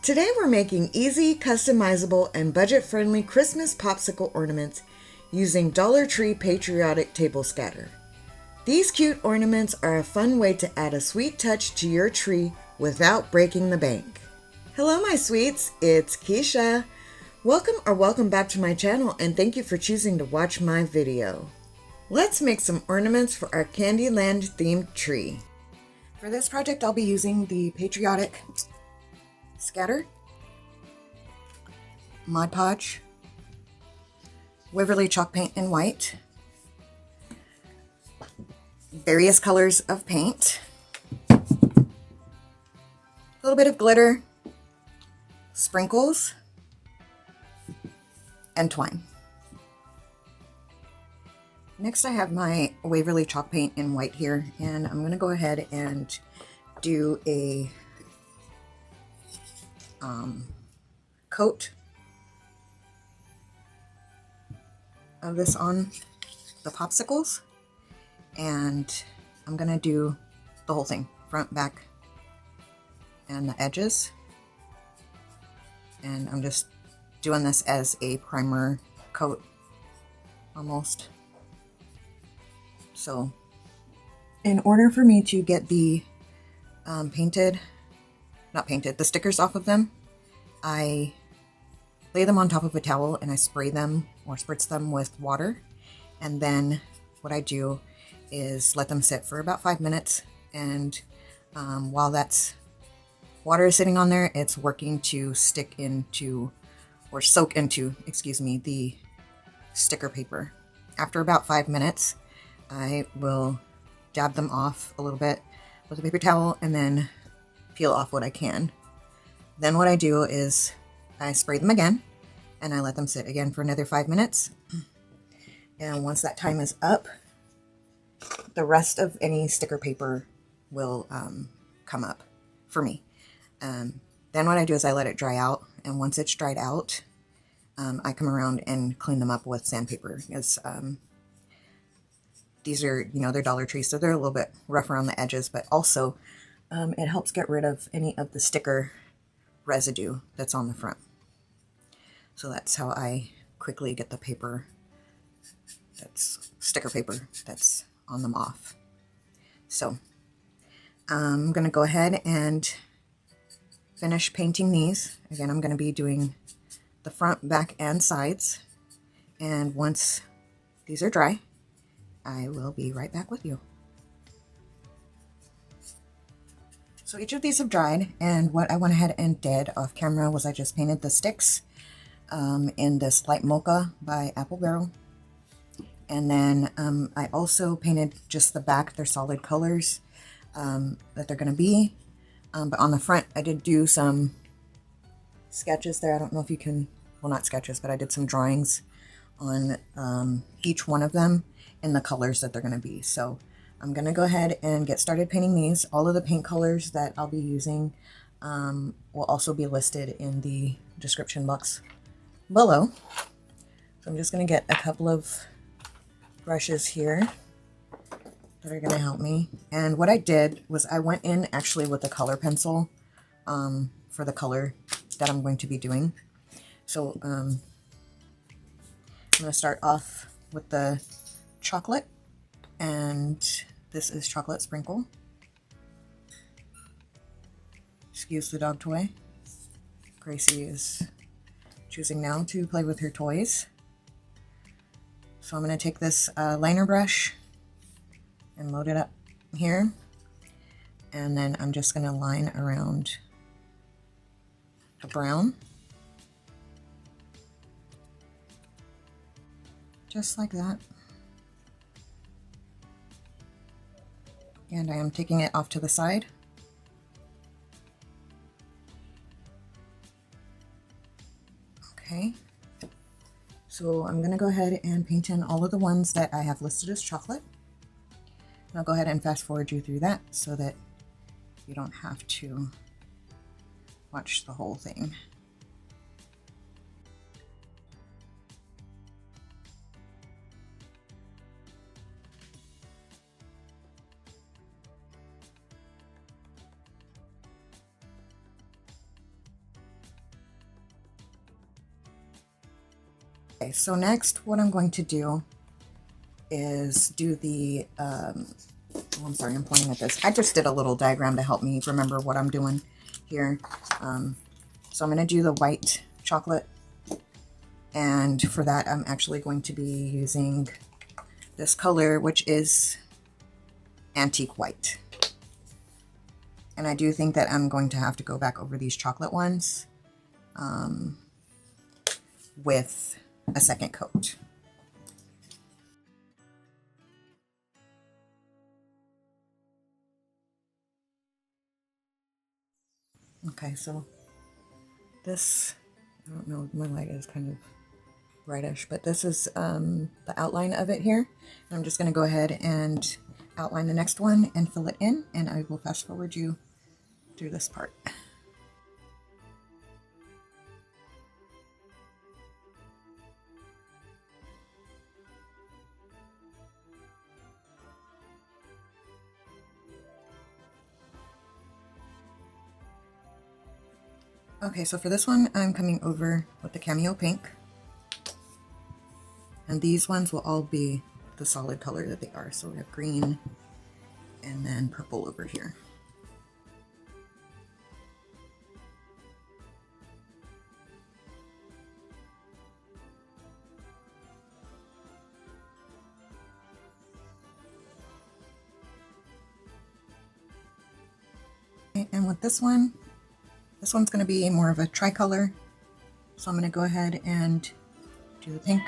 Today we're making easy, customizable, and budget-friendly Christmas popsicle ornaments using Dollar Tree Patriotic Table Scatter. These cute ornaments are a fun way to add a sweet touch to your tree without breaking the bank. Hello my sweets, it's Keisha. Welcome back to my channel, and thank you for choosing to watch my video. Let's make some ornaments for our Candyland themed tree. For this project I'll be using the Patriotic Scatter, Mod Podge, Waverly chalk paint in white, various colors of paint, a little bit of glitter, sprinkles, and twine. Next I have my Waverly chalk paint in white here, and I'm going to go ahead and do a coat of this on the popsicles, and I'm gonna do the whole thing, front, back, and the edges, and I'm just doing this as a primer coat almost. So in order for me to get the the stickers off of them, I lay them on top of a towel and I spray them or spritz them with water, and then what I do is let them sit for about 5 minutes, and while that's water is sitting on there, it's working to stick into or soak into, excuse me, the sticker paper. After about 5 minutes, I will dab them off a little bit with a paper towel and then peel off what I can. Then what I do is I spray them again and I let them sit again for another 5 minutes. And once that time is up, the rest of any sticker paper will come up for me. Then what I do is I let it dry out, and once it's dried out, I come around and clean them up with sandpaper. Because these are, they're Dollar Tree, so they're a little bit rough around the edges, but also it helps get rid of any of the sticker residue that's on the front. So that's how I quickly get the paper, that's sticker paper, that's on them off. So I'm going to go ahead and finish painting these. Again, I'm going to be doing the front, back, and sides. And once these are dry, I will be right back with you. So each of these have dried, and what I went ahead and did off camera was I just painted the sticks in this Light Mocha by Apple Barrel. And then I also painted just the back, their solid colors that they're going to be. But on the front, I did do some sketches there. I don't know if you can, well, not sketches, but I did some drawings on each one of them in the colors that they're going to be. So I'm going to go ahead and get started painting these. All of the paint colors that I'll be using will also be listed in the description box below. So I'm just going to get a couple of brushes here that are going to help me. And what I did was I went in actually with a color pencil for the color that I'm going to be doing. So I'm going to start off with the chocolate, and this is chocolate sprinkle. Excuse the dog toy. Gracie is choosing now to play with her toys. So I'm going to take this liner brush and load it up here, and then I'm just going to line around the brown, just like that. And I am taking it off to the side. Okay, so I'm going to go ahead and paint in all of the ones that I have listed as chocolate. And I'll go ahead and fast forward you through that so that you don't have to watch the whole thing. Okay, so next what I'm going to do is do the, oh, I'm sorry, I'm pointing at this. I just did a little diagram to help me remember what I'm doing here. So I'm going to do the white chocolate, and for that I'm actually going to be using this color, which is Antique White. And I do think that I'm going to have to go back over these chocolate ones with a second coat. Okay, so this, I don't know, my light is kind of brightish, but this is the outline of it here. I'm just going to go ahead and outline the next one and fill it in, and I will fast forward you through this part. Okay, so for this one, I'm coming over with the Cameo pink. And these ones will all be the solid color that they are. So we have green and then purple over here. Okay, and with this one's going to be more of a tricolor. So I'm going to go ahead and do the pink.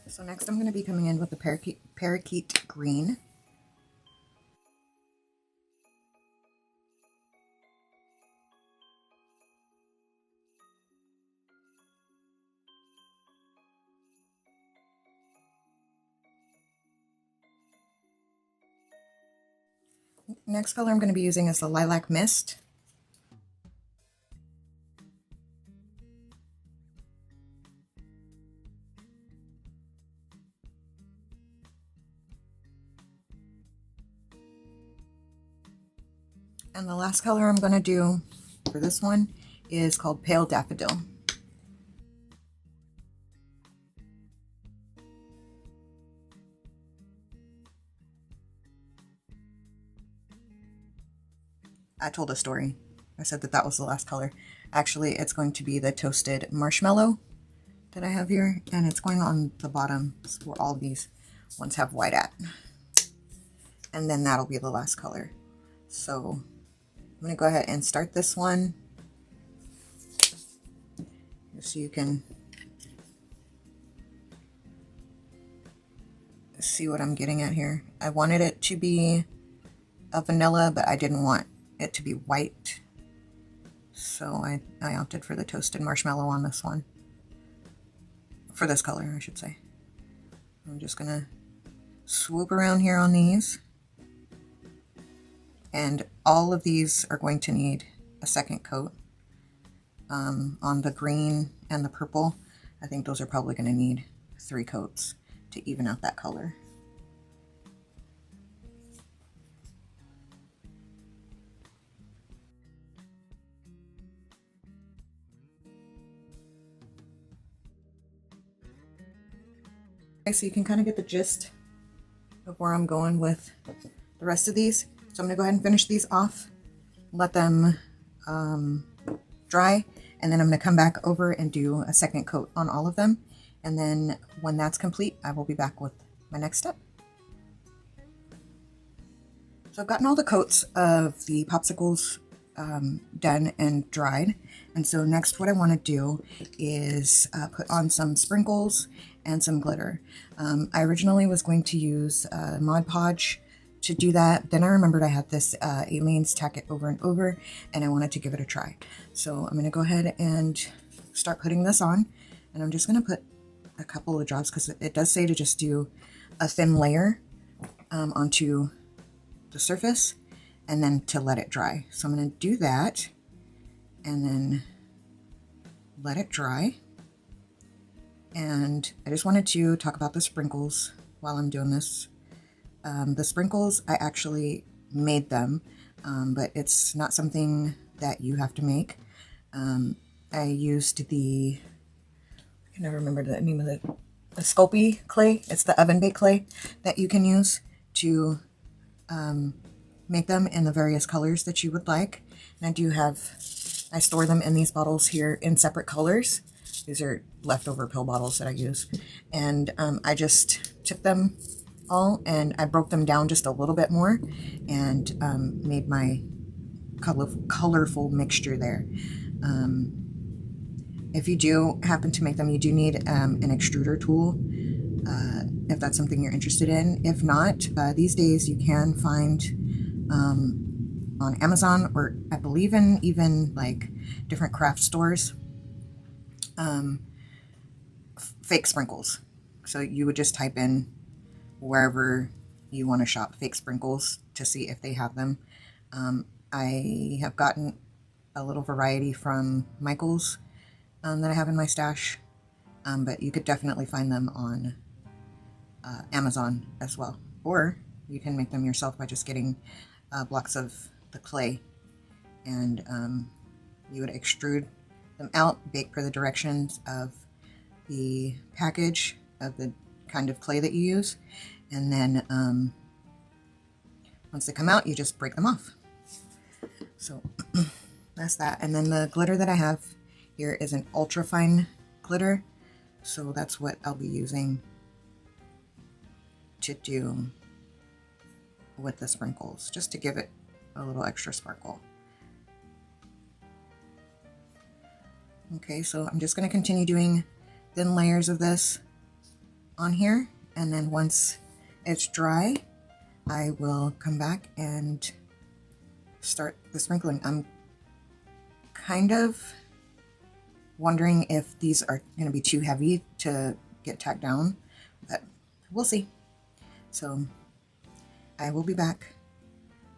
So next I'm going to be coming in with the Parakeet green. Next color I'm going to be using is the Lilac Mist. And the last color I'm going to do for this one is called Pale Daffodil. I told a story. I said that that was the last color. Actually, it's going to be the toasted marshmallow that I have here, and it's going on the bottom where all these ones have white at. And then that'll be the last color. So I'm going to go ahead and start this one so you can see what I'm getting at here. I wanted it to be a vanilla, but I didn't want it to be white. So I opted for the toasted marshmallow on this one. For this color, I should say. I'm just going to swoop around here on these. And all of these are going to need a second coat. On the green and the purple, I think those are probably going to need 3 coats to even out that color. Okay, so you can kind of get the gist of where I'm going with the rest of these. So I'm going to go ahead and finish these off, let them dry, and then I'm going to come back over and do a second coat on all of them. And then when that's complete, I will be back with my next step. So I've gotten all the coats of the popsicles done and dried. And so next what I want to do is put on some sprinkles and some glitter. I originally was going to use Mod Podge to do that. Then I remembered I had this Aleene's Tack-It over and over, and I wanted to give it a try. So I'm going to go ahead and start putting this on, and I'm just going to put a couple of drops because it does say to just do a thin layer onto the surface and then to let it dry. So I'm going to do that and then let it dry. And I just wanted to talk about the sprinkles while I'm doing this. The sprinkles, I actually made them, but it's not something that you have to make. I used I can never remember the name of the Sculpey clay. It's the oven baked clay that you can use to make them in the various colors that you would like. And I store them in these bottles here in separate colors. These are leftover pill bottles that I use. And I just took them all and I broke them down just a little bit more and made my colorful mixture there. If you do happen to make them, you do need an extruder tool if that's something you're interested in. If not, these days you can find on Amazon, or I believe in even like different craft stores, fake sprinkles. So you would just type in wherever you want to shop fake sprinkles to see if they have them. I have gotten a little variety from Michael's that I have in my stash, but you could definitely find them on Amazon as well. Or you can make them yourself by just getting blocks of the clay, and you would extrude them out, bake per the directions of the package of the kind of clay that you use, and then once they come out, you just break them off. So that's that. And then the glitter that I have here is an ultra fine glitter, so that's what I'll be using to do with the sprinkles, just to give it a little extra sparkle. Okay, so I'm just going to continue doing thin layers of this on here, and then once it's dry, I will come back and start the sprinkling. I'm kind of wondering if these are going to be too heavy to get tacked down, but we'll see. So I will be back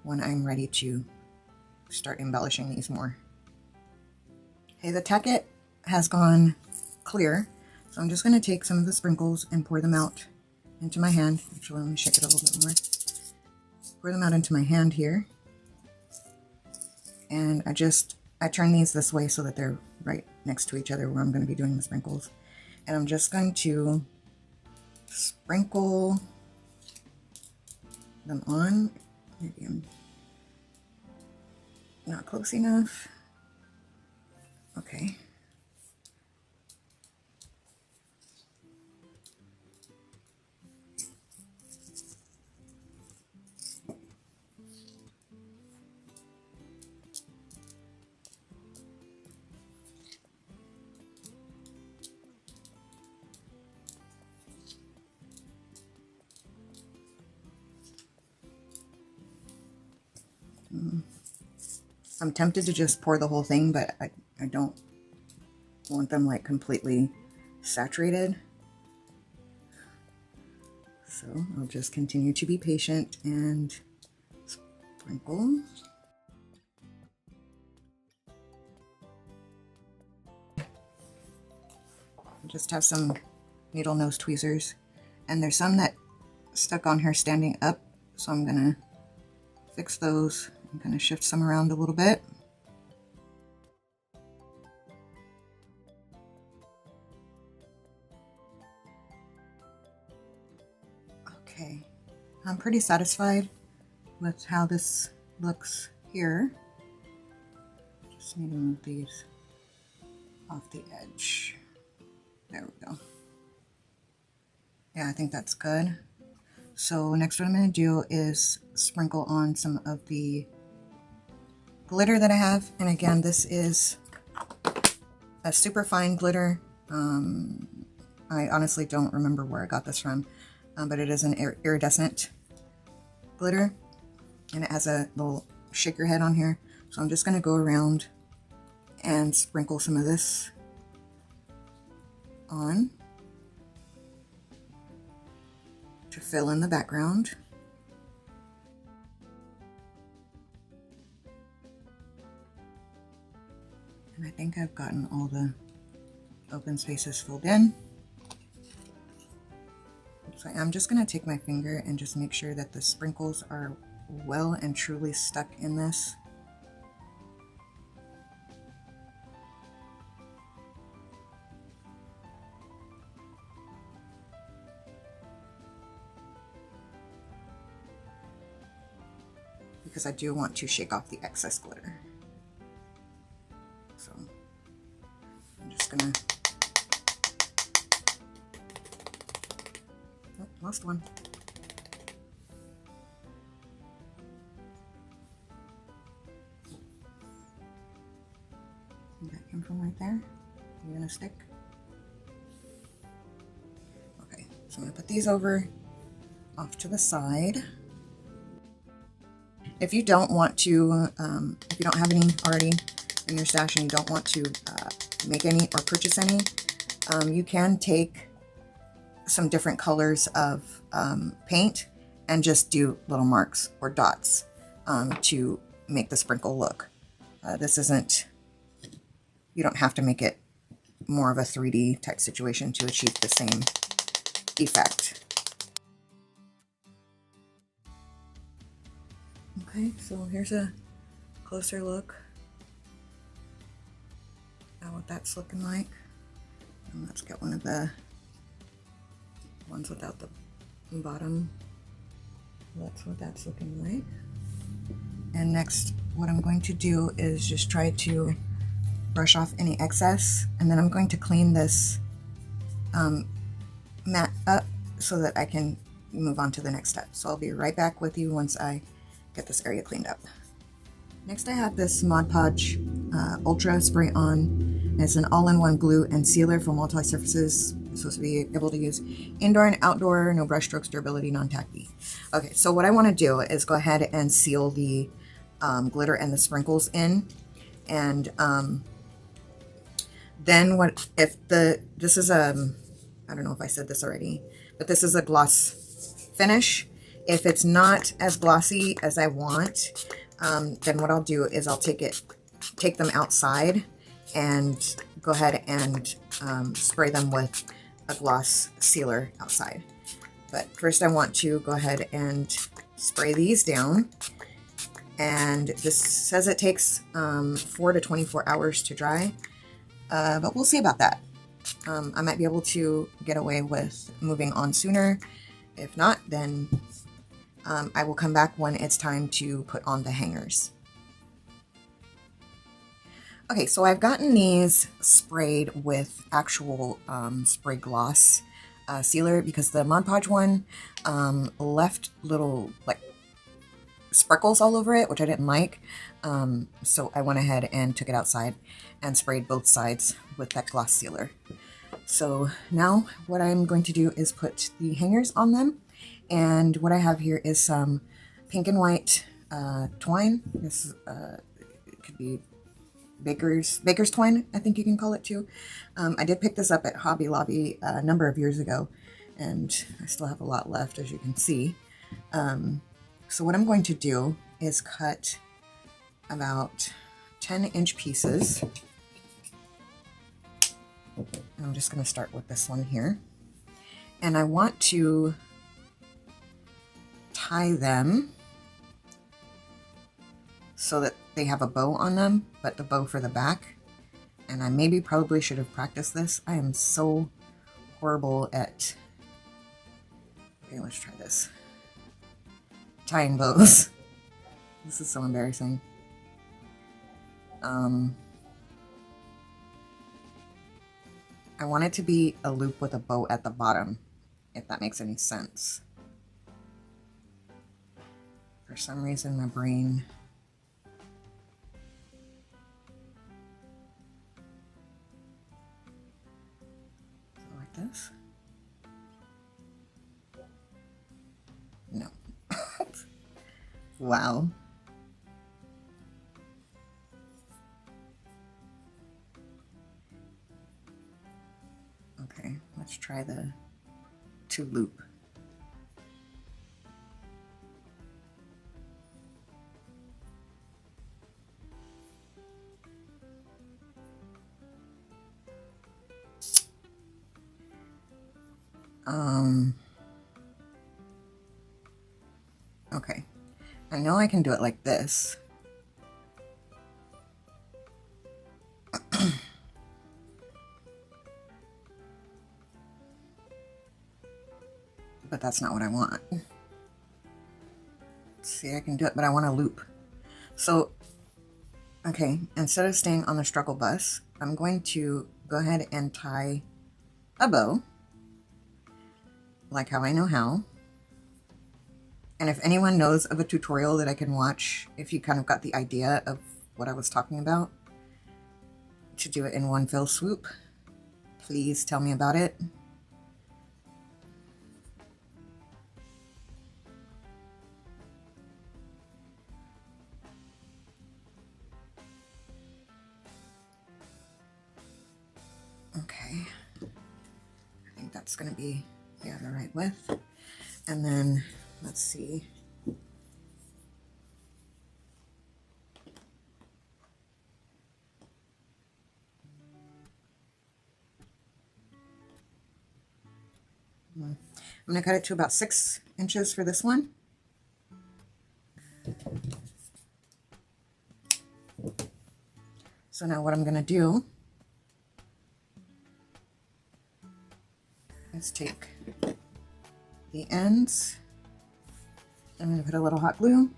when I'm ready to start embellishing these more. Okay, the Tack-It has gone clear, so I'm just going to take some of the sprinkles and pour them out into my hand. Actually, let me shake it a little bit more. Pour them out into my hand here. And I turn these this way so that they're right next to each other where I'm going to be doing the sprinkles. And I'm just going to sprinkle them on. Maybe I'm Not close enough. Okay. I'm tempted to just pour the whole thing, but I don't want them like completely saturated. So I'll just continue to be patient and sprinkle. Just have some needle nose tweezers, and there's some that stuck on her standing up, so I'm gonna fix those and kind of shift some around a little bit. Okay, I'm pretty satisfied with how this looks here. Just need to move these off the edge. There we go. Yeah, I think that's good. So next what I'm going to do is sprinkle on some of the glitter that I have. And again, this is a super fine glitter. I honestly don't remember where I got this from, but it is an iridescent glitter. And it has a little shaker head on here. So I'm just going to go around and sprinkle some of this on to fill in the background. And I think I've gotten all the open spaces filled in. So I'm just going to take my finger and just make sure that the sprinkles are well and truly stuck in this. Because I do want to shake off the excess glitter. So I'm just gonna, oh, lost one. That came from right there. You're gonna stick. Okay, so I'm gonna put these over off to the side. If you don't want to, if you don't have any already in your stash and you don't want to make any or purchase any, you can take some different colors of paint and just do little marks or dots to make the sprinkle look. This isn't, you don't have to make it more of a 3D type situation to achieve the same effect. Okay, so here's a closer look at what that's looking like. And let's get one of the ones without the bottom. That's what that's looking like. And next, what I'm going to do is just try to brush off any excess, and then I'm going to clean this mat up so that I can move on to the next step. So I'll be right back with you once I get this area cleaned up. Next I have this Mod Podge Ultra Spray On. It's an all-in-one glue and sealer for multi-surfaces. It's supposed to be able to use indoor and outdoor, no brush strokes, durability, non-tacky. Okay, so what I want to do is go ahead and seal the glitter and the sprinkles in. And then what if this is I don't know if I said this already, but this is a gloss finish. If it's not as glossy as I want, then what I'll do is I'll take them outside and go ahead and spray them with a gloss sealer outside. But first I want to go ahead and spray these down. And this says it takes 4 to 24 hours to dry, but we'll see about that. I might be able to get away with moving on sooner. If not, then I will come back when it's time to put on the hangers. Okay, so I've gotten these sprayed with actual spray gloss sealer because the Mod Podge one left little like sparkles all over it, which I didn't like. So I went ahead and took it outside and sprayed both sides with that gloss sealer. So now what I'm going to do is put the hangers on them. And what I have here is some pink and white twine. This could be baker's twine, I think you can call it too. I did pick this up at Hobby Lobby a number of years ago, and I still have a lot left, as you can see. So what I'm going to do is cut about 10-inch pieces. I'm just going to start with this one here. And I want to tie them so that they have a bow on them, but the bow for the back. And I probably should have practiced this. I am so horrible at... Okay, let's try this. Tying bows. This is so embarrassing. I want it to be a loop with a bow at the bottom, if that makes any sense. For some reason, my brain... So like this? No. Wow. Okay, let's try the 2 loop. Okay, I know I can do it like this. But that's not what I want. See, I can do it, but I want a loop. So, okay, instead of staying on the struggle bus, I'm going to go ahead and tie a bow, like how I know how. And if anyone knows of a tutorial that I can watch, if you kind of got the idea of what I was talking about, to do it in one fell swoop, please tell me about it. Okay, I think that's going to be, yeah, the right width. And then, let's see. I'm going to cut it to about 6 inches for this one. So now what I'm going to do is take the ends. I'm going to put a little hot glue.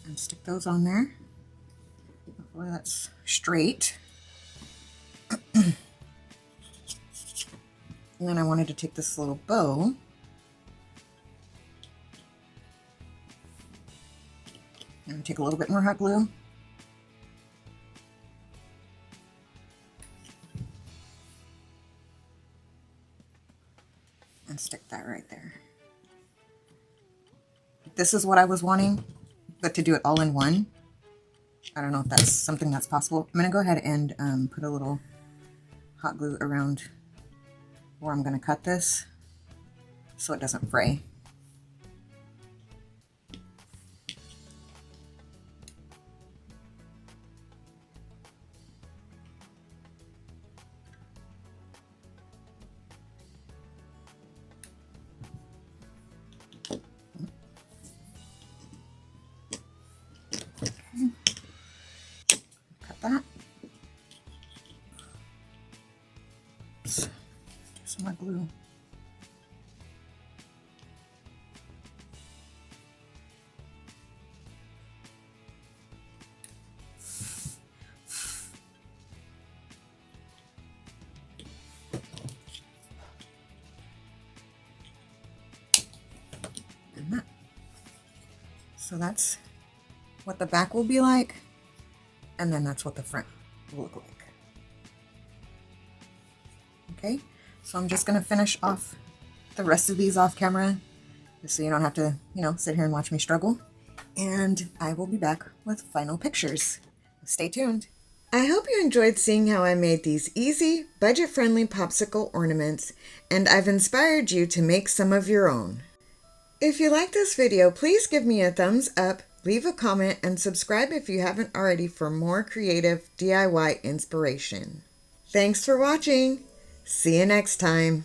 And stick those on there. Hopefully that's straight. And then I wanted to take this little bow and take a little bit more hot glue. And stick that right there. This is what I was wanting, but to do it all in one. I don't know if that's something that's possible. I'm going to go ahead and put a little hot glue around where I'm going to cut this so it doesn't fray. That. Oops. Some more glue. So that's what the back will be like, and then that's what the front will look like. Okay, so I'm just going to finish off the rest of these off camera, just so you don't have to, sit here and watch me struggle. And I will be back with final pictures. Stay tuned. I hope you enjoyed seeing how I made these easy, budget-friendly popsicle ornaments, and I've inspired you to make some of your own. If you like this video, please give me a thumbs up, leave a comment, and subscribe if you haven't already for more creative DIY inspiration. Thanks for watching. See you next time.